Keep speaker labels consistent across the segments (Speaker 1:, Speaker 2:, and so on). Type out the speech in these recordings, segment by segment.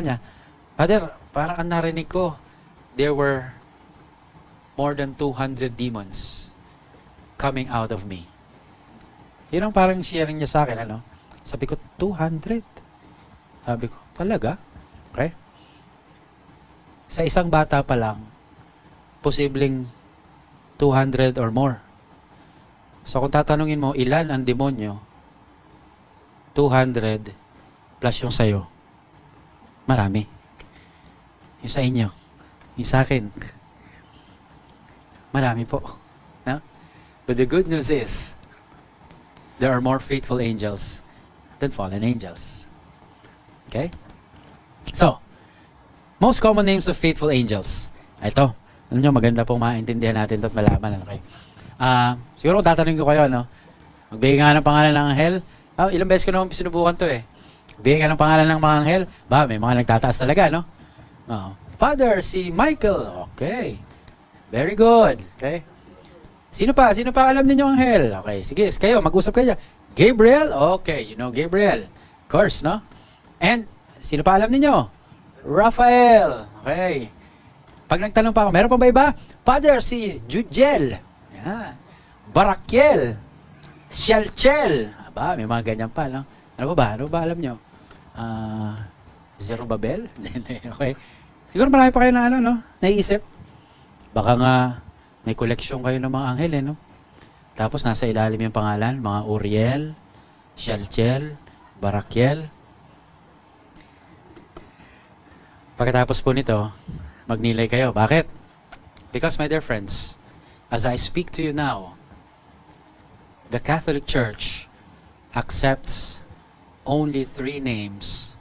Speaker 1: niya, Father, parang ang narinig ko, there were more than 200 demons coming out of me. Yun ang parang sharing niya sa akin, ano? Sabi ko, 200? Sabi ko, talaga? Okay? Sa isang bata pa lang, posibleng 200 or more. So kung tatanungin mo, ilan ang demonyo? 200 plus yung sayo. Marami. Yung sa inyo. Yung sa akin. Marami po. No? But the good news is, there are more faithful angels than fallen angels. Okay? So, most common names of faithful angels. Ito. Alam nyo, maganda pong maintindihan natin ito at malaman. Okay? Siguro kung tatanungin ko kayo, no? Magbigay nga ng pangalan ng anghel. Ilang beses ko naman sinubukan to eh. Bigyan ka ng pangalan ng mga anghel. May mga nagtataas talaga, no? Father, si Michael. Okay. Very good. Okay. Sino pa? Sino pa alam ninyo anghel? Okay, sige. Kayo, mag-usap kayo. Gabriel? Okay, you know Gabriel. Of course, no? And, sino pa alam ninyo? Raphael. Okay. Pag nagtanong pa ako, meron pa ba iba? Father, si Judiel. Yan. Barakiel. Shalchel. May mga ganyan pa, no? Ano ba? Ano ba alam nyo? Zerubbabel? Okay. Siguro marami pa kayo na naiisip. Baka nga may koleksyon kayo ng mga anghel, no? Tapos nasa ilalim yung pangalan, mga Uriel, Shalchel, Barakiel. Pagkatapos po nito, magnilay kayo. Bakit? Because, my dear friends, as I speak to you now, the Catholic Church accepts only 3 names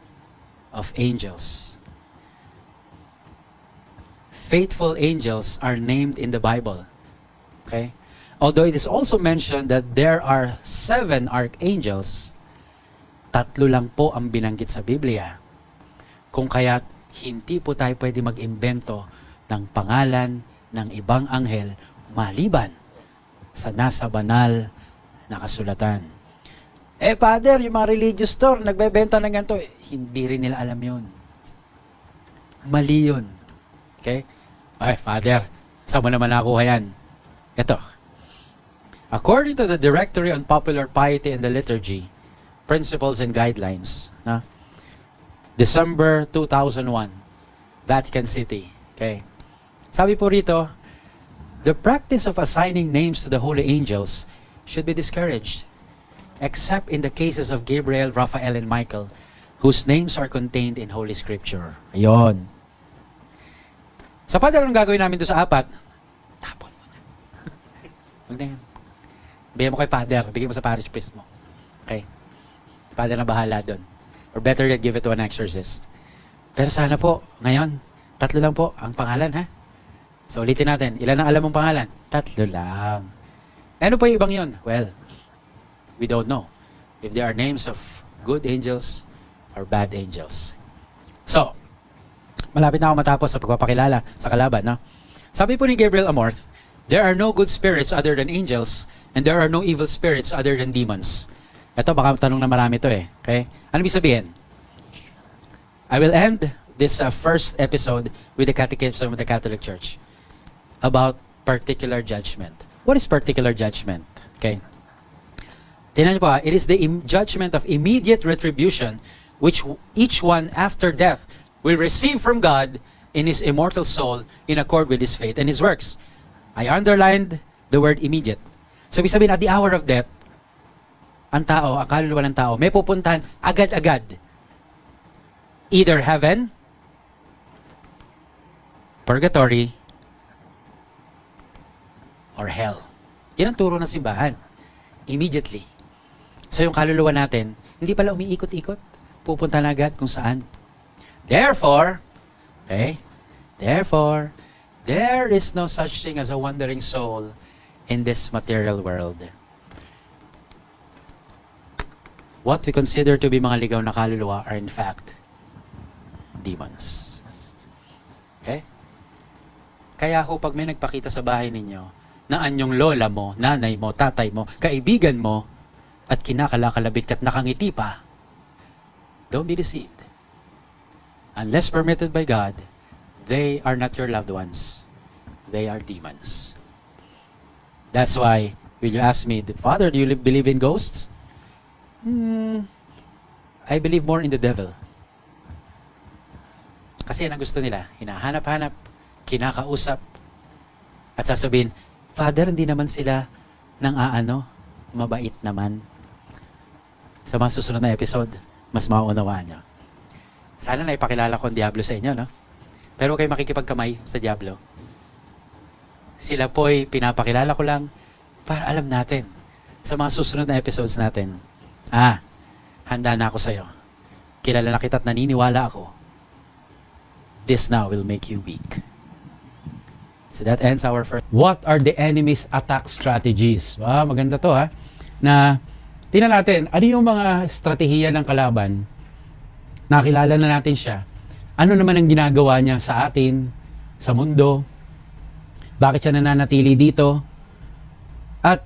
Speaker 1: of angels. Faithful angels are named in the Bible. Okay? Although it is also mentioned that there are 7 archangels, 3 lang po ang binanggit sa Biblia. Kung kaya't hindi po tayo pwede mag-imbento ng pangalan ng ibang anghel maliban sa nasa banal na kasulatan. Father, yung mga religious store, nagbebenta ng ganito. Hindi rin nila alam yun. Mali yun. Okay? Father, saan mo naman nakuha yan? Ito. According to the Directory on Popular Piety and the Liturgy, Principles and Guidelines, December 2001, Vatican City. Okay? Sabi po rito, the practice of assigning names to the holy angels should be discouraged, except in the cases of Gabriel, Raphael, and Michael, whose names are contained in Holy Scripture. Ayun. So, Father, anong gagawin namin doon sa 4? Tapon mo na. Huwag na yan. Bigyan mo kay Father. Bigyan mo sa parish priest mo. Okay? Father na bahala doon. Or better yet, give it to an exorcist. Pero sana po, ngayon, 3 lang po ang pangalan, ha? So, ulitin natin. Ilan ang alam mong pangalan? 3 lang. Ano pa yung ibang yun? Well, we don't know if there are names of good angels or bad angels. So, malapit na ako matapos sa pagpapakilala sa kalaban, no? Sabi po ni Gabriel Amorth, there are no good spirits other than angels, and there are no evil spirits other than demons. Ito, baka tanong na marami ito eh. Okay? Ano ibig sabihin? I will end this first episode with the Catechism of the Catholic Church about particular judgment. What is particular judgment? Okay? Tingnan niyo po, it is the judgment of immediate retribution which each one after death will receive from God in his immortal soul in accord with his faith and his works. I underlined the word immediate. So, ibig sabihin, at the hour of death, ang tao, ang kaluluwa ng tao, may pupuntahan agad-agad. Either heaven, purgatory, or hell. Yan ang turo ng simbahan. Immediately. So yung kaluluwa natin, hindi pala umiikot-ikot. Pupunta na agad kung saan. Therefore, there is no such thing as a wandering soul in this material world. What we consider to be mga ligaw na kaluluwa are in fact demons. Okay? Kaya ho, pag may nagpakita sa bahay ninyo na anyong lola mo, nanay mo, tatay mo, kaibigan mo, at kinakalakalabit ka't nakangiti pa, don't be deceived. unless permitted by God, they are not your loved ones. They are demons. That's why, when you ask me, Father, do you believe in ghosts? I believe more in the devil. Kasi yan ang gusto nila. Hinahanap-hanap, kinakausap, at sasabihin, Father, hindi naman sila nang mabait naman. Sa mga susunod na episode, mas mauunawaan nyo. Sana na ipakilala ko ang Diablo sa inyo, no? Pero kayo makikipagkamay sa Diablo. Sila po'y pinapakilala ko lang para alam natin sa mga susunod na episodes natin. Handa na ako sa'yo. Kilala na kita at naniniwala ako. This now will make you weak. So that ends our first. What are the enemy's attack strategies? Maganda to na tingnan natin, ano yung mga estratehiya ng kalaban? Nakilala na natin siya. Ano naman ang ginagawa niya sa atin, sa mundo? Bakit siya nananatili dito? At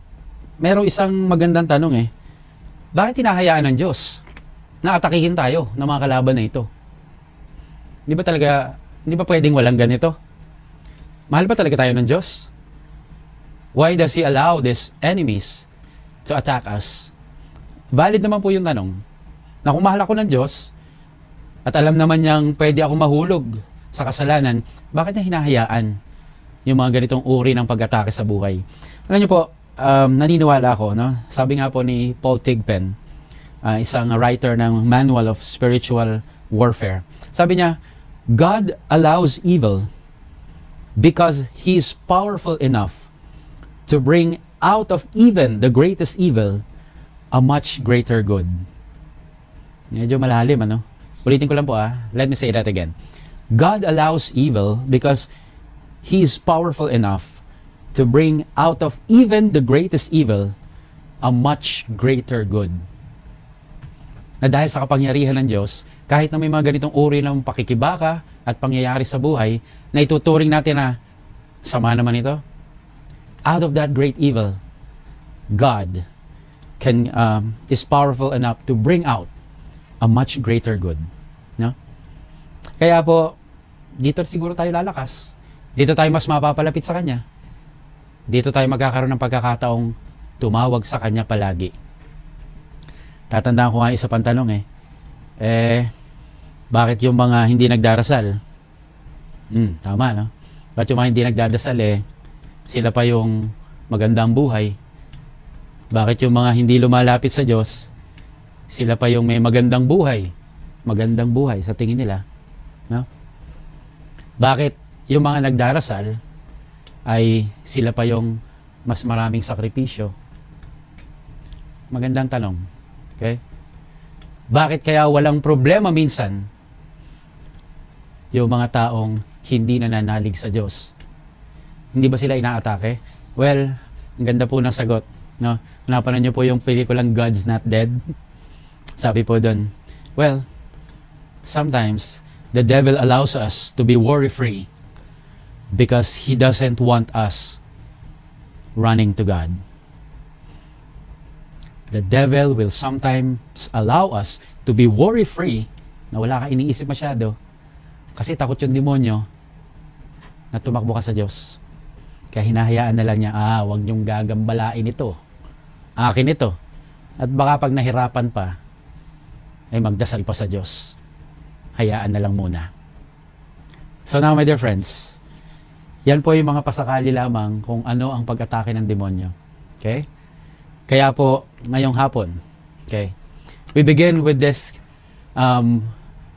Speaker 1: merong isang magandang tanong bakit hinahayaan ng Diyos na atakihin tayo ng mga kalaban na ito? Hindi ba pwedeng walang ganito? Mahal ba talaga tayo ng Diyos? Why does He allow these enemies to attack us? Valid naman po yung tanong. Na kung mahal ako ng Diyos, at alam naman niyang pwede ako mahulog sa kasalanan, bakit niya hinahayaan yung mga ganitong uri ng pag-atake sa buhay? Alam niyo po, naniniwala ako, no? Sabi nga po ni Paul Thigpen, isang writer ng Manual of Spiritual Warfare. Sabi niya, God allows evil because He is powerful enough to bring out of even the greatest evil a much greater good. Medyo malalim, Ulitin ko lang po, Let me say that again. God allows evil because He is powerful enough to bring out of even the greatest evil a much greater good. Na dahil sa kapangyarihan ng Diyos, kahit na may mga ganitong uri ng pakikibaka at pangyayari sa buhay, na ituturing natin na sama naman ito, out of that great evil, God is powerful enough to bring out a much greater good. No? Kaya po, dito siguro tayo lalakas. Dito tayo mas mapapalapit sa Kanya. Dito tayo magkakaroon ng pagkakataong tumawag sa Kanya palagi. Tatandaan ko nga isa pang tanong bakit yung mga hindi nagdarasal? Tama, no? Bakit yung mga hindi nagdadasal sila pa yung magandang buhay? Bakit yung mga hindi lumalapit sa Diyos, sila pa yung may magandang buhay? Magandang buhay sa tingin nila, no? Bakit yung mga nagdarasal ay sila pa yung mas maraming sakripisyo? Magandang tanong. Okay? Bakit kaya walang problema minsan yung mga taong hindi nananalig sa Diyos? Hindi ba sila inaatake? Well, ang ganda po ng sagot, no? Napanood niyo po yung pelikulang God's Not Dead? Sabi po doon, well, sometimes the devil allows us to be worry-free because he doesn't want us running to God. The devil will sometimes allow us to be worry-free, na wala ka iniisip masyado, kasi takot yung demonyo na tumakbo ka sa Diyos. Kaya hinahayaan na lang niya, huwag niyong gagambalain ito. Akin ito. At baka pag nahirapan pa, ay magdasal pa sa Diyos. Hayaan na lang muna. So now, my dear friends, yan po yung mga pasakali lamang kung ano ang pag-atake ng demonyo. Okay? Kaya po, ngayong hapon, okay, we begin with this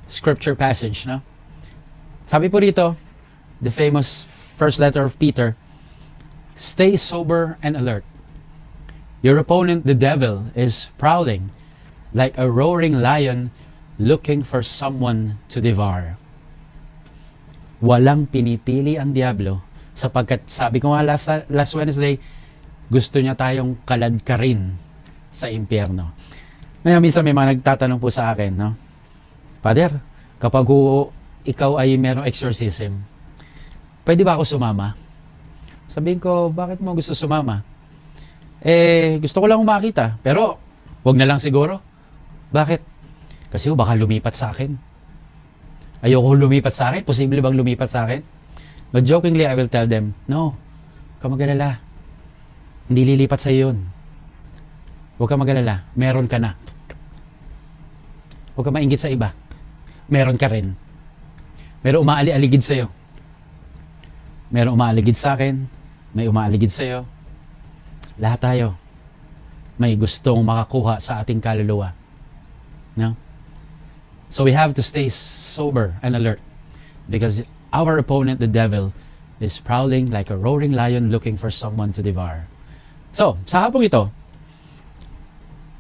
Speaker 1: scripture passage. No? Sabi po rito, the famous first letter of Peter, stay sober and alert. Your opponent, the devil, is prowling like a roaring lion looking for someone to devour. Walang pinipili ang Diablo sapagkat sabi ko nga last Wednesday, gusto niya tayong kaladkarin sa impyerno. Ngayon, minsan may mga nagtatanong po sa akin, no? Father, kapag ikaw ay merong exorcism, pwede ba ako sumama? Sabihin ko, bakit mo gusto sumama? Gusto ko lang makita, pero wag na lang siguro. Bakit? Kasi baka lumipat sa akin. Ayoko lumipat sa akin. Posible bang lumipat sa akin? But jokingly, I will tell them, no, huwag ka mag-alala. Hindi lilipat sa yun. Huwag ka mag-alala. Meron ka na. Huwag ka mainggit sa iba. Meron ka rin. Meron umaali-aligid sa'yo. Meron umaaligid sa akin. May umaaligid sa'yo. Lahat tayo may gustong makakuha sa ating kaluluwa. No? So we have to stay sober and alert because our opponent, the devil, is prowling like a roaring lion looking for someone to devour. So, sa hapong ito,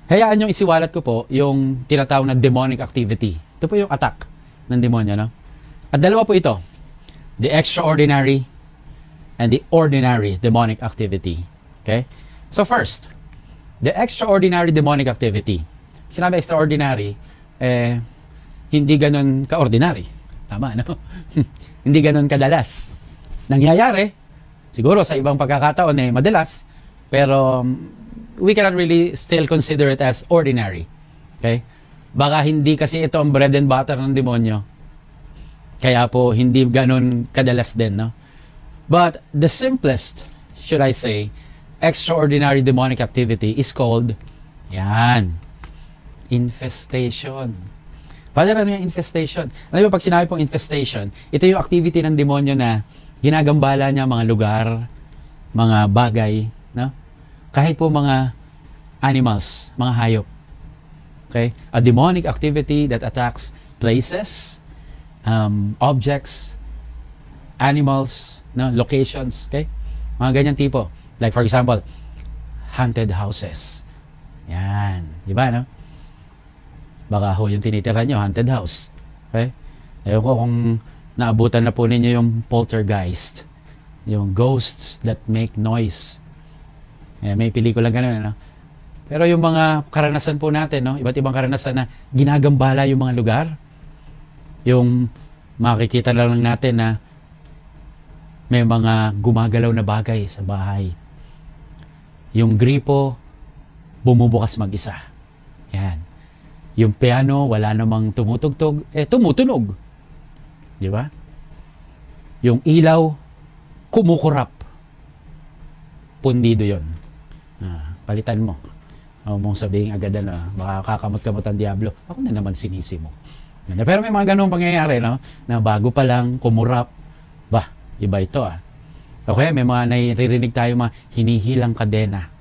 Speaker 1: hayaan yung isiwalat ko po yung tinatawag na demonic activity. Ito po yung attack ng demonyo, no? At dalawa po ito, the extraordinary and the ordinary demonic activity. Okay? So first, the extraordinary demonic activity. Sinabi extraordinary, hindi ganun ka-ordinary. Tama, no? Hindi ganun kadalas. Nangyayari, siguro sa ibang pagkakataon madalas, pero we cannot really still consider it as ordinary. Okay? Baka hindi kasi ito ang bread and butter ng demonyo. Kaya po, hindi ganun kadalas din, no? But the simplest, should I say, extraordinary demonic activity is called, yan, infestation. Father, ano yung infestation? Ano ba pag sinabi pong infestation? Ito yung activity ng demonyo na ginagambala niya mga lugar, mga bagay, no? Kahit po mga animals, mga hayop. Okay? A demonic activity that attacks places, objects, animals, no? Locations, okay? Mga ganyan tipo. Like for example, haunted houses. Yan. Di ba, no? Baka ho yung tinitira nyo, haunted house. Okay? Ayun ko kung naabutan na po ninyo yung poltergeist. Yung ghosts that make noise. May pelikula ganun, no? Pero yung mga karanasan po natin, no? Iba't ibang karanasan na ginagambala yung mga lugar. Yung makikita lang natin na may mga gumagalaw na bagay sa bahay. Yung gripo, bumubukas mag-isa. Yan. Yung piano, wala namang tumutugtog, tumutunog. Di ba? Yung ilaw, kumukurap. Pundido yon. Palitan mo. Huwag mong sabihin agad baka kakamot-kamot ang diablo. Ako na naman sinisi mo. Pero may mga ganung pangyayari, no? Na bago pa lang, kumurap. Bah, iba ito Okay, may mga naririnig tayo mga hinihilang kadena.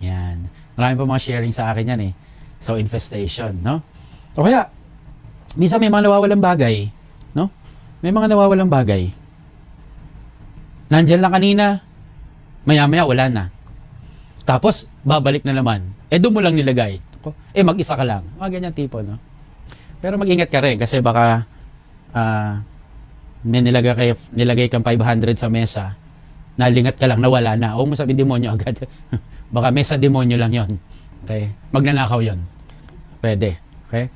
Speaker 1: Yan. Marami pa mga sharing sa akin yan So, infestation, no? O kaya, minsan may mga nawawalang bagay, no? May mga nawawalang bagay. Nandyan lang kanina, maya-maya wala na. Tapos, babalik na naman. Doon mo lang nilagay. Mag-isa ka lang. Mga ganyan tipo, no? Pero mag-ingat ka rin kasi baka may nilagay kang 500 sa mesa, nalingat ka lang, nawala na. O mo sabihin demonyo agad. Baka mesa demonyo lang yon. Okay? Magnanakaw yon. Pwede. Okay?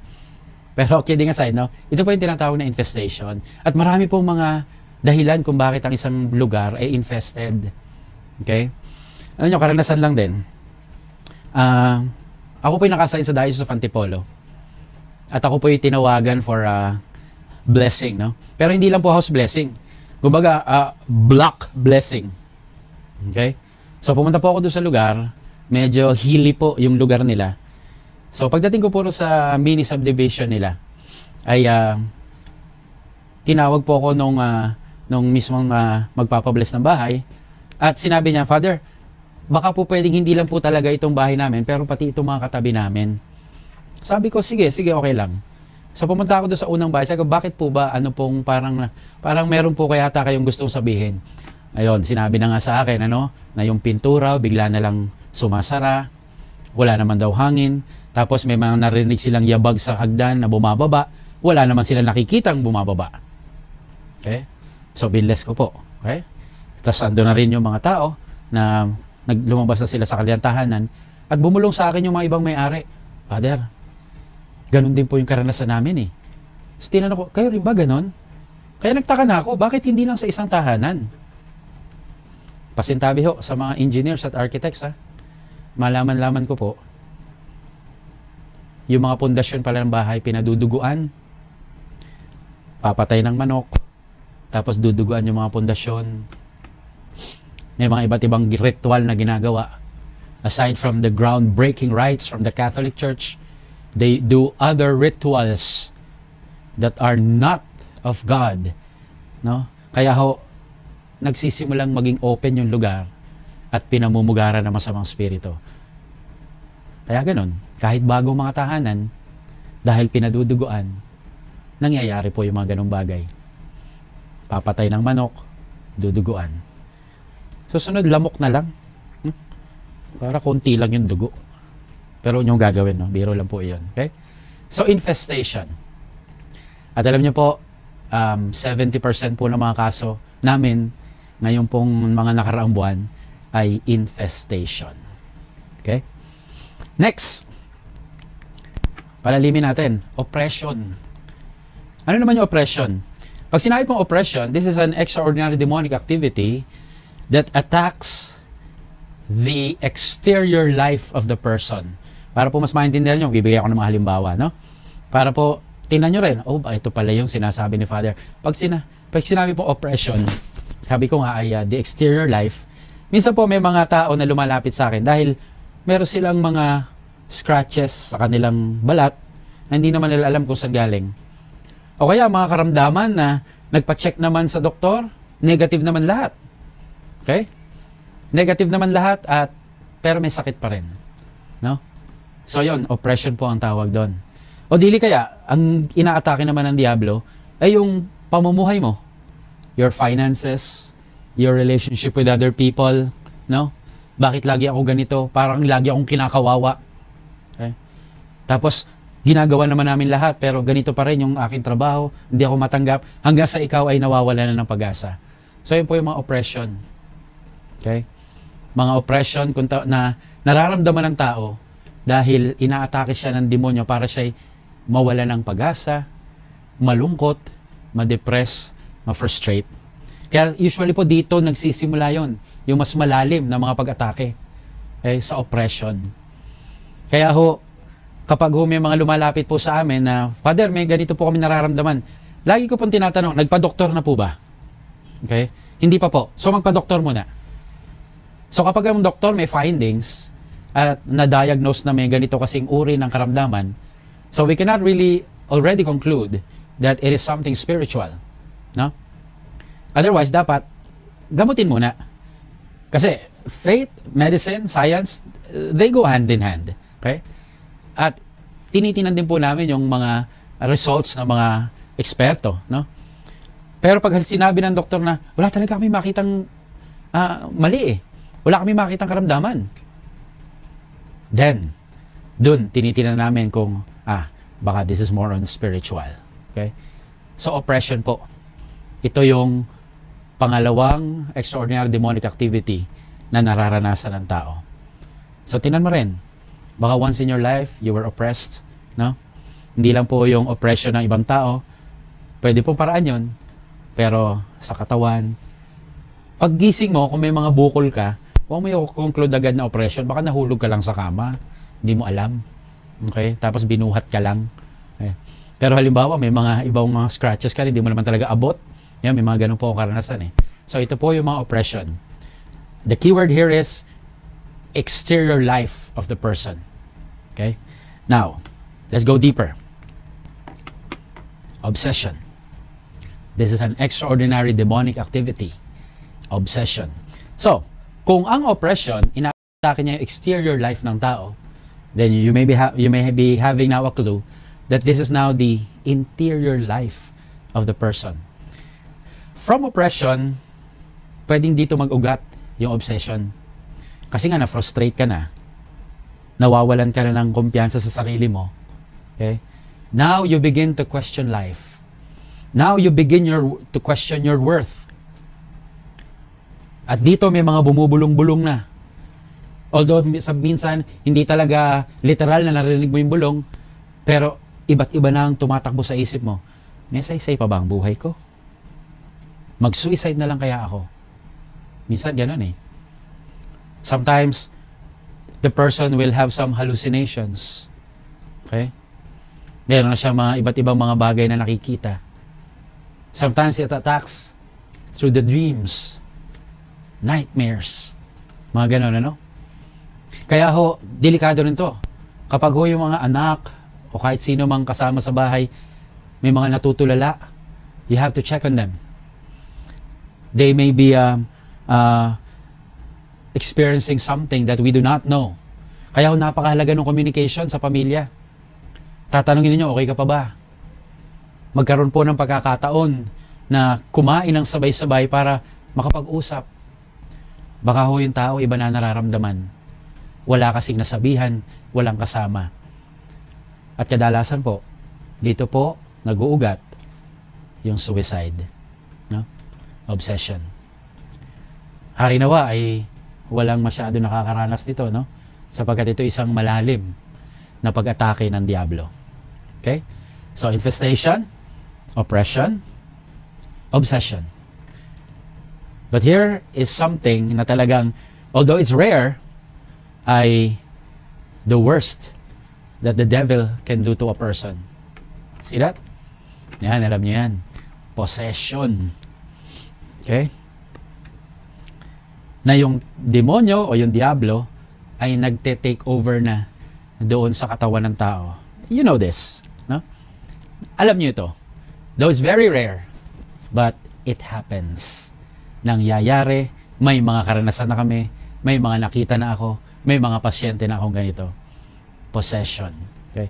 Speaker 1: Pero kidding aside, no? Ito po yung tinatawag na infestation. At marami pong mga dahilan kung bakit ang isang lugar ay infested. Okay? Ano nyo, karanasan lang din. Ako po yung nakasign sa Diocese of Antipolo. At ako po yung tinawagan for blessing, no? Pero hindi lang po house blessing. Kumbaga, block blessing. Okay? So, pumunta po ako doon sa lugar. Medyo hilly po yung lugar nila. So, pagdating ko po sa mini subdivision nila, ay tinawag po ako nung mismong magpapabless ng bahay. At sinabi niya, Father, baka po pwedeng hindi lang po talaga itong bahay namin, pero pati itong mga katabi namin. Sabi ko, sige, okay lang. So pumunta ako doon sa unang bahay. Sabi ko, bakit po ba, parang meron po kaya kayong gustong sabihin. Ayun, sinabi na nga sa akin, na yung pintura, bigla na lang sumasara, wala naman daw hangin, tapos may mga narinig silang yabag sa hagdan na bumababa, wala naman silang nakikitang bumababa. Okay? So binless ko po. Okay? Tapos ando na rin yung mga tao na lumabas na sila sa kanilang tahanan at bumulong sa akin yung mga ibang may-ari. Father, ganun din po yung karanasan namin So tinanong ko, kayo rin ba ganun? Kaya nagtaka na ako, bakit hindi lang sa isang tahanan? Pasintabi ho sa mga engineers at architects Malaman-laman ko po, yung mga pundasyon pala ng bahay, pinaduduguan. papatay ng manok, tapos duduguan yung mga pundasyon. May mga iba't ibang ritual na ginagawa. Aside from the groundbreaking rites from the Catholic Church, they do other rituals that are not of God. No? Kaya nagsisimulang maging open yung lugar at pinamumugaran ng masamang spirito. Kaya ganun, kahit bagong mga tahanan, dahil pinaduduguan, nangyayari po yung mga ganung bagay. Papatay ng manok, duduguan. Susunod, lamok na lang. Para konti lang yung dugo. Pero yung gagawin, no? Biro lang po iyon. Okay? So, infestation. At alam niyo po, 70% po ng mga kaso namin ngayon pong mga nakaraang buwan ay infestation. Okay? Next. Palalimin natin. Oppression. Ano naman yung oppression? Pag sinabi pong oppression, this is an extraordinary demonic activity that attacks the exterior life of the person. Para po mas maintindihan nyo, bibigyan ko ng mga halimbawa, no? Para po, tingnan nyo rin, ito pala yung sinasabi ni Father. Pag sinabi po oppression, sabi ko nga ay the exterior life, minsan po may mga tao na lumalapit sa akin dahil meron silang mga scratches sa kanilang balat na hindi naman nila alam kung saan galing. O kaya mga karamdaman na nagpa-check naman sa doktor, negative naman lahat. Okay? Negative naman lahat pero may sakit pa rin. No? So yon, oppression po ang tawag doon. O dili kaya, ang inaatake naman ng Diablo ay yung pamumuhay mo. Your finances, your relationship with other people, no? Bakit lagi ako ganito? Parang lagi akong kinakawawa. Okay? Tapos, ginagawa naman namin lahat, pero ganito pa rin yung aking trabaho, hindi ako matanggap, hanggang sa ikaw ay nawawala na ng pag-asa. So, yun po yung mga oppression. Okay? Mga oppression na nararamdaman ng tao dahil inaatake siya ng demonyo para siya mawala ng pag-asa, malungkot, ma-depress, ma-frustrate. Kaya usually po dito nagsisimula yon, yung mas malalim na mga pag-atake sa oppression. Kaya kapag may mga lumalapit po sa amin na, Father, may ganito po kami nararamdaman, lagi ko pong tinatanong, nagpa-doktor na po ba? Okay? Hindi pa po. So magpa-doktor muna. So kapag ang doktor may findings at na-diagnose na may ganito kasing uri ng karamdaman, so we cannot really already conclude that it is something spiritual. No? Otherwise, dapat gamutin muna. Kasi faith, medicine, science, they go hand in hand. Okay? At tinitinan din po namin yung mga results ng mga eksperto. No? Pero pag sinabi ng doktor na, wala talaga kami makitang mali eh. Wala kami makitang karamdaman. Then, dun, tinitinan namin kung, baka this is more on spiritual. Okay? So, oppression po. Ito yung pangalawang extraordinary demonic activity na nararanasan ng tao. So, tinan mo rin. Baka once in your life, you were oppressed. No? Hindi lang po yung oppression ng ibang tao. Pwede pong paraan yun. Pero, sa katawan, pag gising mo, kung may mga bukol ka, huwag mo yung conclude agad na oppression, baka nahulog ka lang sa kama, hindi mo alam. Okay? Tapos binuhat ka lang. Okay? Pero halimbawa, may mga ibang mga scratches ka, hindi mo naman talaga abot. Yan, may mga ganun po karanasan eh. So ito po yung mga oppression. The keyword here is exterior life of the person. Okay? Now, let's go deeper. Obsession. This is an extraordinary demonic activity. Obsession. So, kung ang oppression, inaatake niya yung exterior life ng tao, then you may be having now a clue that this is now the interior life of the person. From oppression, pwedeng dito mag-ugat yung obsession. Kasi nga na-frustrate ka na, nawawalan ka na ng kumpiyansa sa sarili mo. Okay? Now you begin to question life. Now you begin to question your worth. At dito may mga bumubulong-bulong na. Although minsan hindi talaga literal na narinig mo yung bulong, pero iba't iba na ang tumatakbo sa isip mo. May saysay pa ba ang buhay ko? Mag-suicide na lang kaya ako? Minsan ganun eh. Sometimes, the person will have some hallucinations. Okay? Meron na siya mga iba't ibang mga bagay na nakikita. Sometimes it attacks through the dreams, nightmares, mga ganon, ano? Kaya ho, delikado rin to. Kapag ho yung mga anak o kahit sino mang kasama sa bahay, may mga natutulala, you have to check on them. They may be experiencing something that we do not know. Kaya ho, napakahalaga ng communication sa pamilya. Tatanungin niyo, okay ka pa ba? Magkaroon po ng pagkakataon na kumain ng sabay-sabay para makapag-usap. Baka ho yung tao, iba na nararamdaman. Wala kasing nasabihan, walang kasama. At kadalasan po, dito po, nag-uugat yung suicide, no? Obsession. Hari nawa ay walang masyado nakakaranas nito, no? Sapagkat ito isang malalim na pag-atake ng Diablo. Okay? So, infestation, oppression, obsession. But here is something na talagang, although it's rare, ay the worst that the devil can do to a person. See that? Yan, alam niyo yan. Possession. Okay? Na yung demonyo o yung diablo ay nagte-take over na doon sa katawan ng tao. You know this, no? Alam niyo ito. Though it's very rare, but it happens. Nangyayari, may mga karanasan na kami, may mga nakita na ako, may mga pasyente na akong ganito. Possession. Okay?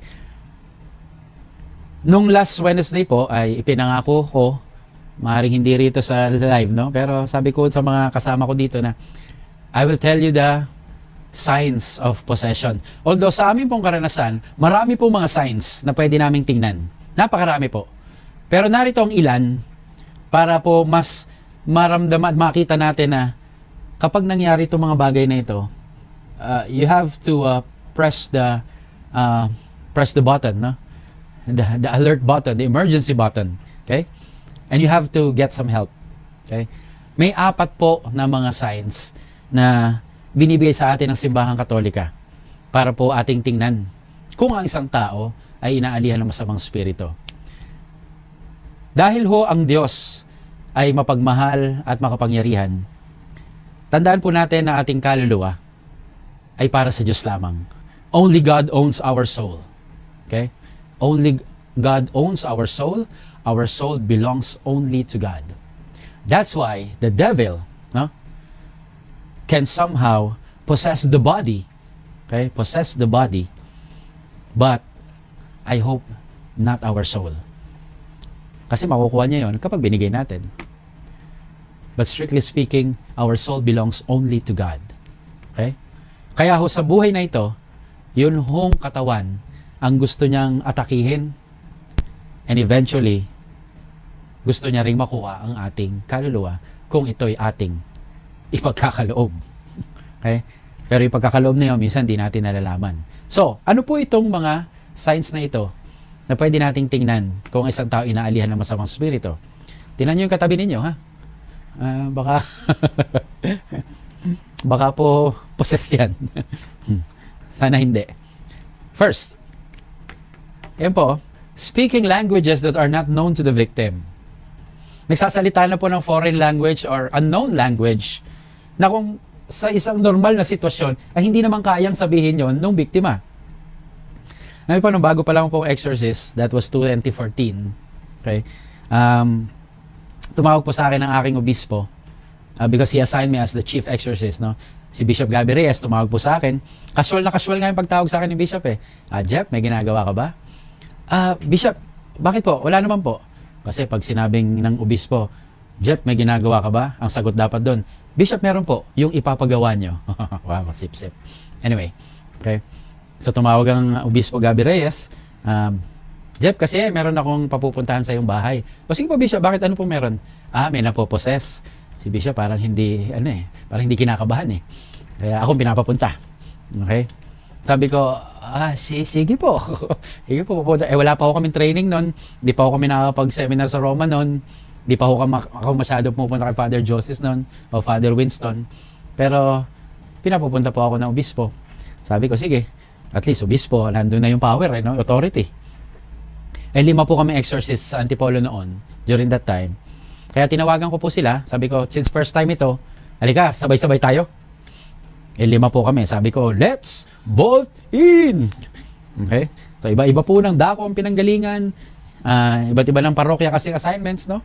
Speaker 1: Nung last Wednesday po ay ipinangako ko, maaaring hindi rito sa live, no? Pero sabi ko sa mga kasama ko dito na I will tell you the signs of possession. Although sa amin pong karanasan, marami pong mga signs na pwede naming tingnan. Napakarami po. Pero narito ang ilan para po mas maramdaman at makita natin na kapag nangyari itong mga bagay na ito, you have to press the button, no? The alert button, the emergency button. Okay? And you have to get some help. Okay? May 4 po na mga signs na binibigay sa atin ng Simbahang Katolika para po ating tingnan kung ang isang tao ay inaalihan ng masamang spirito. Dahil ho ang Diyos ay mapagmahal at makapangyarihan, tandaan po natin na ating kaluluwa ay para sa Diyos lamang. Only God owns our soul. Okay? Only God owns our soul. Our soul belongs only to God. That's why the devil, no, can somehow possess the body. Okay? Possess the body. But I hope not our soul. Kasi makukuha niya yon kapag binigay natin. But strictly speaking, our soul belongs only to God. Okay? Kaya ho sa buhay na ito, yun hong katawan ang gusto niyang atakihin, and eventually gusto niya ring makuha ang ating kaluluwa kung ito'y ating ipagkakaloob. Okay? Pero ipagkakaloob na yun, minsan di natin nalalaman. So, ano po itong mga signs na ito na pwede nating tingnan kung isang tao inaalihan ng masamang spirito? Tingnan nyo yung katabi ninyo, ha? Baka baka po possess yan. Sana hindi. First, yan po, speaking languages that are not known to the victim. Nagsasalita na po ng foreign language or unknown language na kung sa isang normal na sitwasyon ay hindi naman kayang sabihin yon ng biktima. Ngayon po, nung bago pa lang po exorcist, that was 2014. Okay? Tumawag po sa akin ng aking obispo because he assigned me as the chief exorcist, no? Si Bishop Gabby Reyes tumawag po sa akin. Casual na casual nga yung pagtawag sa akin ni Bishop eh. Jeff, may ginagawa ka ba? Bishop, bakit po? Wala naman po. Kasi pag sinabing ng obispo, Jeff, may ginagawa ka ba? Ang sagot dapat doon, Bishop, meron po. Yung ipapagawa nyo. Wow, sip-sip. Anyway, okay. So tumawag ang obispo Gabby Reyes. Jeff, kasi meron akong papupuntahan sa iyong bahay. O sige po, Bishop, bakit ano po meron? May napoposes. Si Bishop parang hindi, parang hindi kinakabahan eh. Kaya ako pinapapunta. Okay? Sabi ko, sige po. Sige po, pupunta. Wala pa ako kaming training noon. Hindi pa ako kami nakakapag-seminar sa Roma noon. Hindi pa ako masyado pupunta kay Father Joseph noon o Father Winston. Pero, pinapupunta po ako ng obispo. Sabi ko, sige. At least, obispo, nandun na yung power, authority. Eh 5 po kami exorcist sa Antipolo noon, during that time. Kaya tinawagan ko po sila, sabi ko, since first time ito, halika, sabay-sabay tayo. Eh 5 po kami, sabi ko, let's bolt in! Okay? So iba-iba po ng dako ang pinanggalingan, iba't iba ng parokya kasi assignments, no?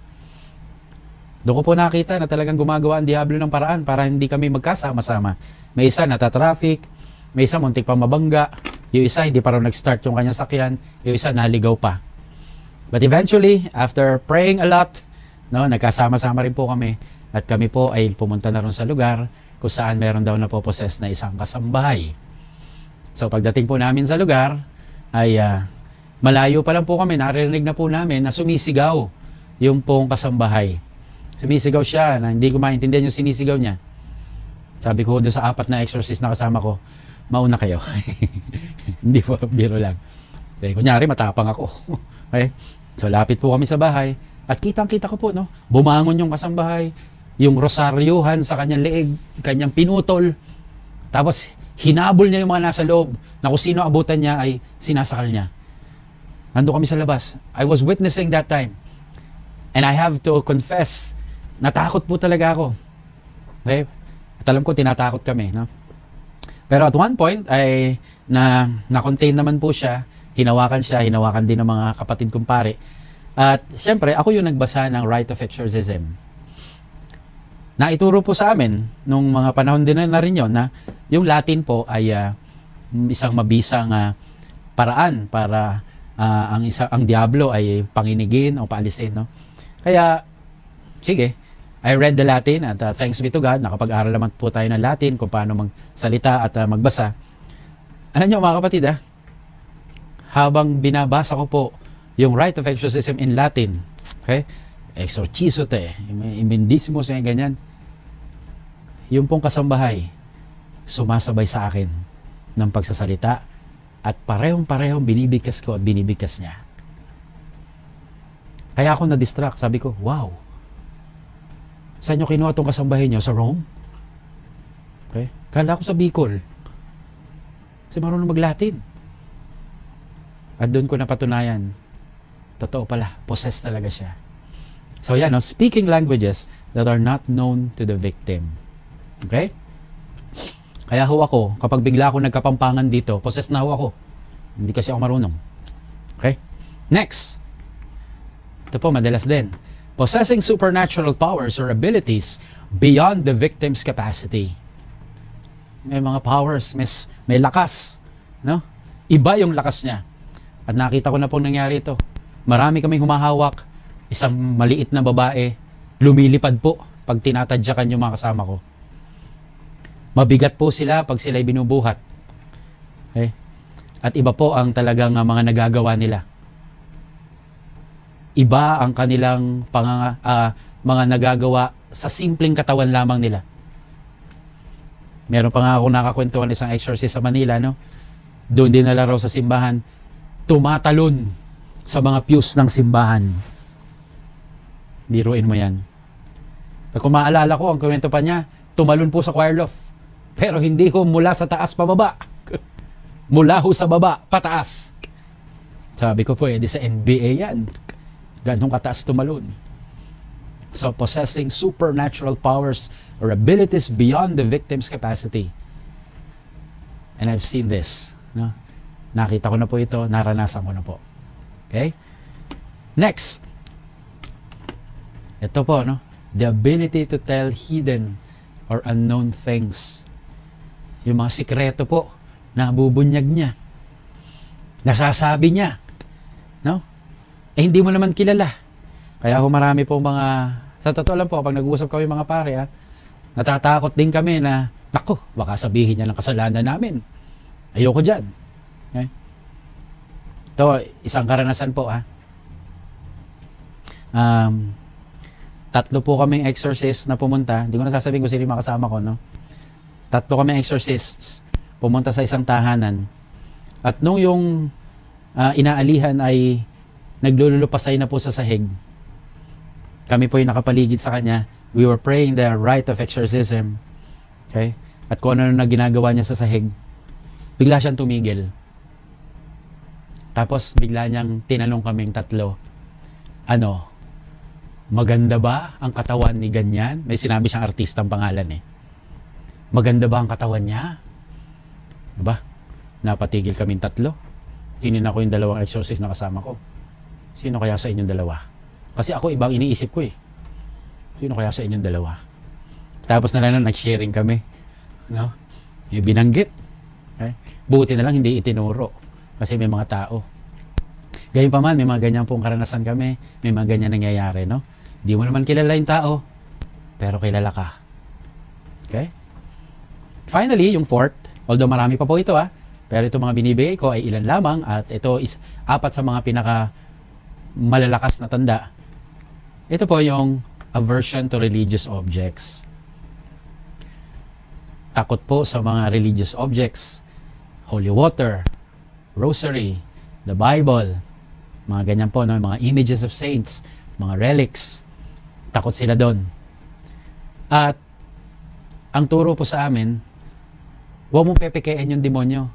Speaker 1: Doon ko po nakita na talagang gumagawa ang diablo ng paraan para hindi kami magkasama-sama. May isa nata-traffic, may isa muntik pa mabangga, yung isa hindi pa raw nag-start yung kanyang sakyan, yung isa naligaw pa. But eventually, after praying a lot, no, nagkasama-sama rin po kami at kami po ay pumunta na rin sa lugar kung saan meron daw napoposes na isang kasambahay. So pagdating po namin sa lugar, ay malayo pa lang po kami, naririnig na po namin na sumisigaw yung pong kasambahay. Sumisigaw siya na hindi ko maintindihan yung sinisigaw niya. Sabi ko doon sa 4 na exorcist na kasama ko, mauna kayo. Hindi po, biro lang. Okay, kunyari matapang ako. Okay? So lapit po kami sa bahay at kitang-kita ko po, no, bumangon yung kasambahay, yung rosaryuhan sa kanyang leeg, kanyang pinutol. Tapos hinabol niya yung mga nasa loob na kung sino abutan niya ay sinasakal niya. Nandun kami sa labas. I was witnessing that time. And I have to confess, natakot po talaga ako. Okay? At alam ko, tinatakot kami. No? Pero at one point, ay na-contain naman po siya. Hinawakan siya, hinawakan din ng mga kapatid kong pare. At siyempre, ako yung nagbasa ng Rite of Exorcism. Naituro po sa amin, nung mga panahon din na rin yun, na yung Latin po ay isang mabisang paraan para ang diablo ay panginigin o paalisin. No? Kaya, sige, I read the Latin at thanks be to God, nakapag-aral naman po tayo ng Latin kung paano magsalita at magbasa. Ano nyo mga kapatid, habang binabasa ko po yung Rite of Exorcism in Latin, okay? Exorciso te, imendissimo sa ganyan, yung pong kasambahay, sumasabay sa akin ng pagsasalita at parehong-parehong binibigkas ko at binibigkas niya. Kaya ako na-distract, sabi ko, wow, saan nyo kinuha itong kasambahay nyo? Sa Rome? Okay? Kala ko sa Bicol. Kasi marunong mag-Latin. At doon ko napatunayan, totoo pala, possessed talaga siya. So yan, no? Speaking languages that are not known to the victim. Okay? Kaya ho ako, kapag bigla ako nagkapampangan dito, possessed na ho ako. Hindi kasi ako marunong. Okay? Next. Ito po, madalas din. Possessing supernatural powers or abilities beyond the victim's capacity. May mga powers, may lakas, no? Iba yung lakas niya. At nakita ko na pong nangyari ito. Marami kaming humahawak, isang maliit na babae, lumilipad po pag tinatadyakan yung mga kasama ko. Mabigat po sila pag sila'y binubuhat. Okay? At iba po ang talagang mga nagagawa nila. Iba ang kanilang mga nagagawa sa simpleng katawan lamang nila. Meron pa nga ako nakakwentuhan isang exorcist sa Manila, no? Doon din nalaraw sa simbahan, tumatalon sa mga pews ng simbahan. Biruin mo yan. At kung maalala ko, ang kwento pa niya, tumalon po sa choir loft. Pero hindi ho mula sa taas pababa. Mula ho sa baba, pataas. Sabi ko po, di sa NBA yan. Ganong kataas tumalon. So, possessing supernatural powers or abilities beyond the victim's capacity. And I've seen this. No? Nakita ko na po ito, naranasan ko na po. Okay? Next. Ito po, no? The ability to tell hidden or unknown things. Yung mga sikreto po, nabubunyag niya. Nasasabi niya. No? Eh, hindi mo naman kilala. Kaya ho marami po mga, sa totoo lang po, kapag nag-uusap kami mga pare, natatakot din kami na, naku, baka sabihin niya ng kasalanan namin. Ayoko dyan. Okay? Ito, isang karanasan po, 3 po kaming exorcist na pumunta. Hindi ko na sasabihin kung sino yung makasama ko, no? 3 kaming exorcists pumunta sa isang tahanan. At nung yung inaalihan ay naglululupasay na po sa sahig, kami po yung nakapaligid sa kanya. We were praying the rite of exorcism. Okay? At kung ano na ginagawa niya sa sahig, bigla siyang tumigil. Tapos bigla niyang tinanong kaming tatlo, ano, maganda ba ang katawan ni ganyan? May sinabi siyang artistang pangalan eh. Maganda ba ang katawan niya? Diba? Napatigil kaming tatlo. Tinin ako yung dalawang exorcist na kasama ko. Sino kaya sa inyong dalawa? Kasi ako ibang iniisip ko eh. Sino kaya sa inyong dalawa? Tapos na lang nag-sharing kami. No? Yung binanggit. Okay? Buti na lang hindi itinuro. Kasi may mga tao. Gayun pa man, may mga ganyan pong karanasan kami. May mga ganyan nangyayari, no? Di mo naman kilala yung tao, pero kilala ka. Okay? Finally, yung fourth, although marami pa po ito pero ito mga binibigay ko ay ilan lamang at ito is 4 sa mga pinaka malalakas na tanda. Ito po yung aversion to religious objects. Takot po sa mga religious objects. Holy water, rosary, the Bible, mga ganyan po, no? Mga images of saints, mga relics. Takot sila doon. At ang turo po sa amin, huwag mong pepekein yung demonyo.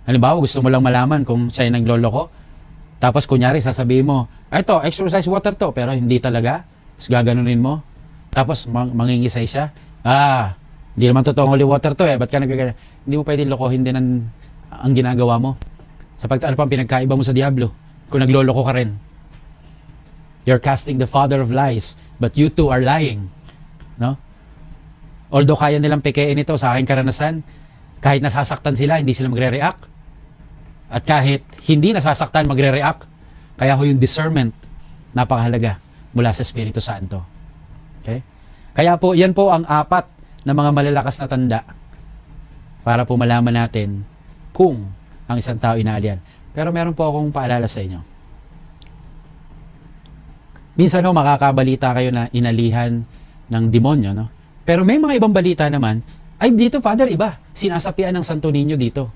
Speaker 1: Halimbawa, gusto mo lang malaman kung siya yung nagloloko. Tapos kunyari, sasabihin mo, ito, exorcise water to, pero hindi talaga. Tapos gaganunin mo. Tapos mangingisay siya. Hindi naman totoong holy water to ba't ka nagagawa? Hindi mo pwede lokohin din ang ginagawa mo. Sapagkat ano pang pinagkaiba mo sa diablo? Kung nagloloko ka rin. You're casting the father of lies, but you too are lying. No? Although kaya nilang pekein ito sa aking karanasan, kahit nasasaktan sila, hindi sila magre-react. At kahit hindi nasasaktan, magre-react. Kaya ho yung discernment, napakahalaga mula sa Espiritu Santo. Okay? Kaya po, yan po ang 4 na mga malalakas na tanda para po malaman natin kung ang isang tao inaalian. Pero meron po akong paalala sa inyo. Minsan ho, makakabalita kayo na inalihan ng demonyo, no? Pero may mga ibang balita naman, ay dito, Father, iba. Sinasapian ng Santo Niño dito.